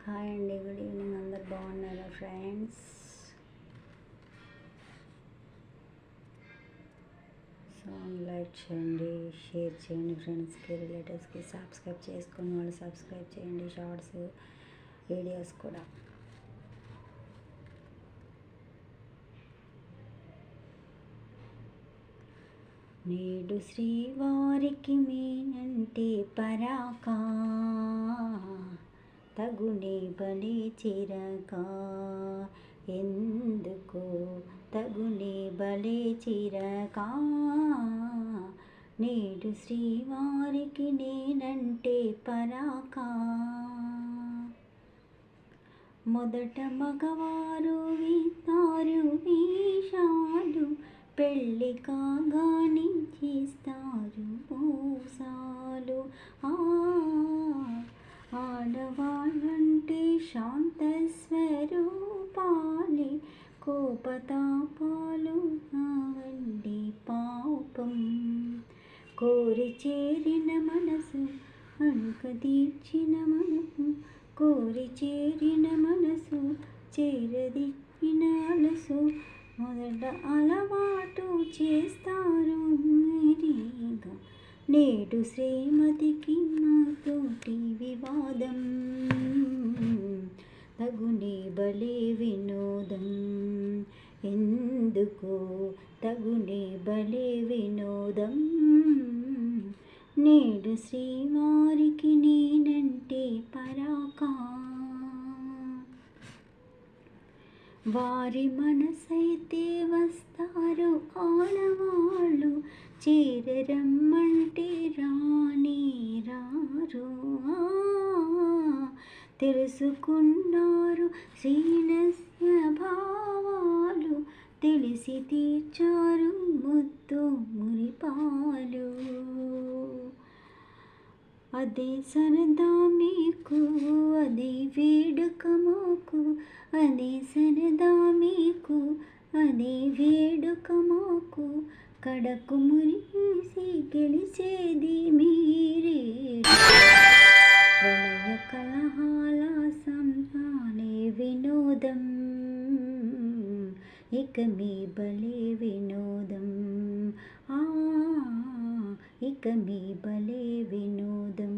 Hi అండి, good evening. అందరు బాగున్నారా ఫ్రెండ్స్? లైక్ చేయండి, షేర్ చేయండి ఫ్రెండ్స్కి, రిలేటివ్స్కి. సబ్స్క్రైబ్ చేసుకుని వాళ్ళు సబ్స్క్రైబ్ చేయండి. షార్ట్స్ వీడియోస్ కూడా. నేడు శ్రీవారికి మీనంటే పరాకా, తగునే బలి చిరకా. ఎందుకు తగునే బలి చిరకా? నేడు శ్రీవారికి నేనంటే పరాకా. మొదట మగవారు విస్తారు వేషాలు, పెళ్ళి కాగానే చేస్తారు మోసాలు. ఆడవాళ్ళంటే శాంత స్వరూపాలే, కోపతాపాలు నావండి పాపం. కోరి చేరిన మనసు అలుక తీర్చిన మనసు, కోరి చేరిన మనసు చేరదిక్కిన అలసు. మొదట అలవాటు చేస్తారు మరిగా, నేడు శ్రీమతికి నాతోటి వివాదం. తగునే బలే వినోదం. ఎందుకు తగునే బలే వినోదం? నేడు శ్రీవారికి నేనంటే పరాకా. వారి మనసైతే వస్తారు ఆడవాళ్ళు, చేరరమ్మంటే రాని రారు. తెలుసుకున్నారు శ్రీనస్య భావాలు, తెలిసి తీర్చారు ముద్దు మురిపాలు. అదే సరదా మీకు, అదే వేడుక మాకు, అదే సరదా మీకు, అదే వేడుక మాకు. కడకు మురిసి గెలిచేది మీరే. ప్రళయ కలహాల సంతానే వినోదం, ఇక మీ బలే వినోదం. ఇక మీ బలే వినోదం.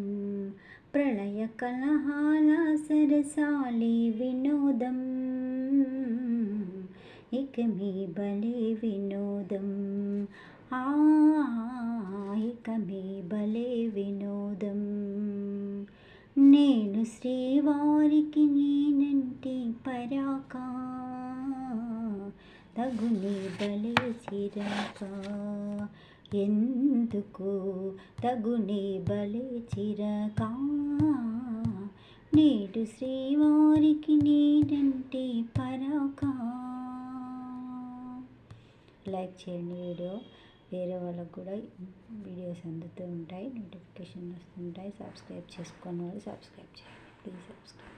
ప్రళయ కలహాల సరసాలే వినోదం, ఇక మీ బలే వినోదం. ఇక మీ బలే వినోదం. నేను శ్రీవారికి నేనంటే పరాకా, తగునే బలే చిరకా. ఎందుకు తగునే బలే చిరకా? నేడు శ్రీవారికి నేనంటే పరాకా. లైక్ చేయండి వీడియో, వేరే వాళ్ళకు కూడా వీడియోస్ అందుతూ ఉంటాయి, నోటిఫికేషన్ వస్తుంటాయి. సబ్స్క్రైబ్ చేసుకొని వాళ్ళు సబ్స్క్రైబ్ చేయండి. Please subscribe.